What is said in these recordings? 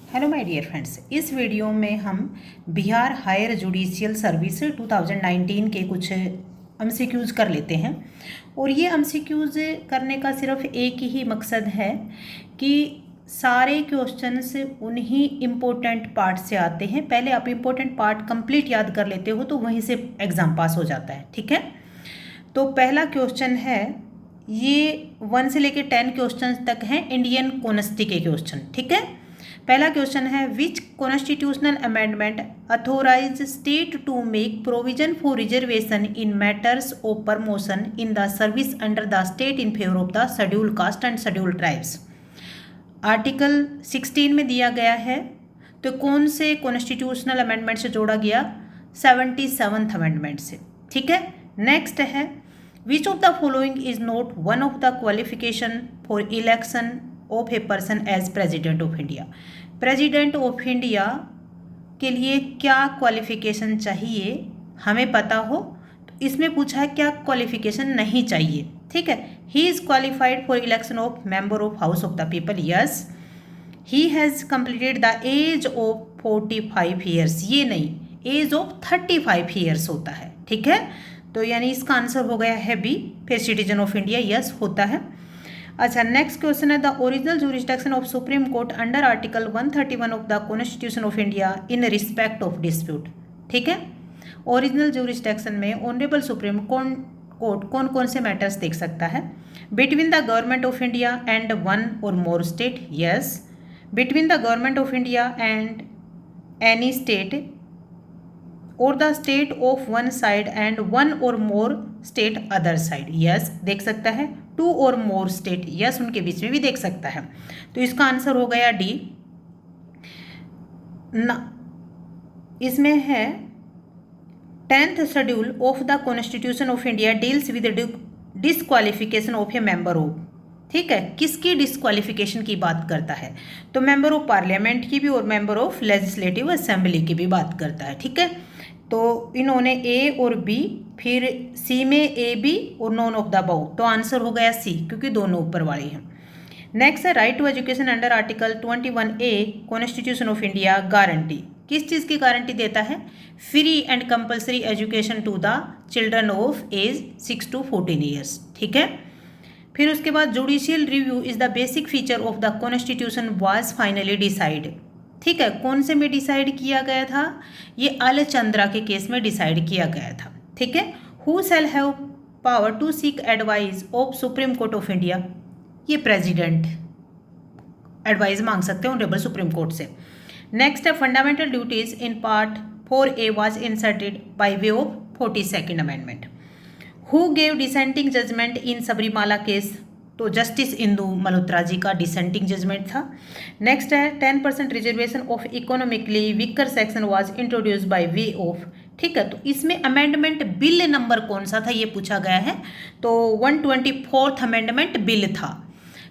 Hello my dear friends, इस video में हम बिहार हायर जुडिशियल सर्विस 2019 के कुछ एमसीक्यूज़ कर लेते हैं। और ये एमसीक्यूज़ करने का सिर्फ एक ही मकसद है कि सारे क्वेश्चंस उन्हीं इम्पोर्टेंट पार्ट से आते हैं। पहले आप इम्पोर्टेंट पार्ट कंप्लीट याद कर लेते हो तो वहीं से एग्ज़ाम पास हो जाता है। ठीक है, तो पहला क्वेश्चन है, ये 1 से लेकर 10 क्वेश्चन तक हैं इंडियन कॉन्स्टी के क्वेश्चन। ठीक है, पहला क्वेश्चन है, which constitutional amendment authorise state to make provision for reservation in matters of promotion in the service under the state in favour of the schedule caste and schedule tribes. Article 16 में दिया गया है, तो कौन से constitutional amendment से जोड़ा गया? 77th अमेंडमेंट से। ठीक है, नेक्स्ट है, which of the following is not one of the qualification for election of a person as president of India. President of India के लिए क्या क्वालिफिकेशन चाहिए हमें पता हो, तो इसमें पूछा है क्या क्वालिफिकेशन नहीं चाहिए। ठीक है, he is qualified for election of member of house of the people. Yes, he has completed the age of 45 years. ये नहीं, एज ऑफ 35 ईयर्स होता है। ठीक है, तो यानी इसका आंसर हो गया है बी। फिर सिटीजन ऑफ इंडिया यस होता है। अच्छा, नेक्स्ट क्वेश्चन है, the original jurisdiction of Supreme Court under article 131 of the constitution of India in respect of dispute. ठीक है, ओरिजिनल जुरिस्डिक्शन में ऑनरेबल सुप्रीम कोर्ट कौन कौन से मैटर्स देख सकता है? Between the government of India and one or more state. Yes, between the government of India and any state or the state of one side and one or more state other side. Yes देख सकता है। To और more state, yes उनके बीच में भी देख सकता है। तो इसका आंसर हो गया डी ना। इसमें है 10th schedule of the constitution of India deals with disqualification of A member of. ठीक है, किसकी डिसक्वालिफिकेशन की बात करता है? तो मेंबर ऑफ पार्लियामेंट की भी और मेंबर ऑफ लेजिस्लेटिव असेंबली की भी बात करता है। ठीक है, तो इन्होंने ए और बी, फिर सी में ए बी और नॉन ऑफ द अबव, तो आंसर हो गया सी क्योंकि दोनों ऊपर वाले हैं। नेक्स्ट है, right to education under article 21A constitution of India guarantee. किस चीज़ की गारंटी देता है? Free and compulsory education to the children of age 6 to 14 years. ठीक है, फिर उसके बाद judicial review is the basic feature of the constitution was finally decide. ठीक है, कौन से में डिसाइड किया गया था? ये अलचंद्रा के केस में डिसाइड किया गया था। ठीक है, who shall have power to seek advice of Supreme Court of India? ये प्रेसिडेंट एडवाइस मांग सकते हैं ऑनरेबल सुप्रीम कोर्ट से। नेक्स्ट है, fundamental duties in part 4A was inserted by way of 42nd amendment. Who gave dissenting judgement in Sabarimala case? तो justice Indu Malhotra ji का dissenting judgement था। Next है, 10% reservation of economically weaker section was introduce by way of. ठीक है, तो इसमें amendment bill number कौन सा था ये पूछा गया है, तो 124th अमेंडमेंट बिल था।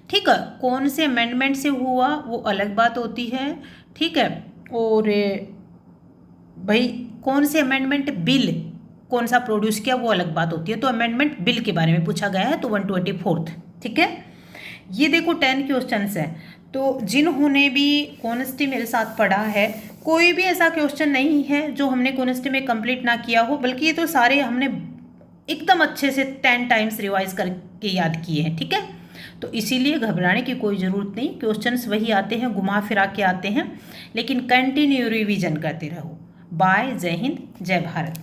ठीक है, कौन से अमेंडमेंट से हुआ वो अलग बात होती है। ठीक है, और भाई कौन से अमेंडमेंट बिल कौन सा प्रोड्यूस किया वो अलग बात होती है। तो अमेंडमेंट बिल के बारे में पूछा गया है, तो 124th। ठीक है, ये देखो 10 क्वेश्चंस हैं, तो जिन्होंने भी कॉन्स्टी मेरे साथ पढ़ा है, कोई भी ऐसा क्वेश्चन नहीं है जो हमने कॉन्स्टी में कंप्लीट ना किया हो, बल्कि ये तो सारे हमने एकदम अच्छे से 10 टाइम्स रिवाइज करके याद किए हैं। ठीक है, तो इसीलिए घबराने की कोई ज़रूरत नहीं, क्वेश्चंस वही आते हैं, घुमा फिरा के आते हैं, लेकिन कंटिन्यू रिविजन करते रहो। बाय, जय हिंद, जय भारत।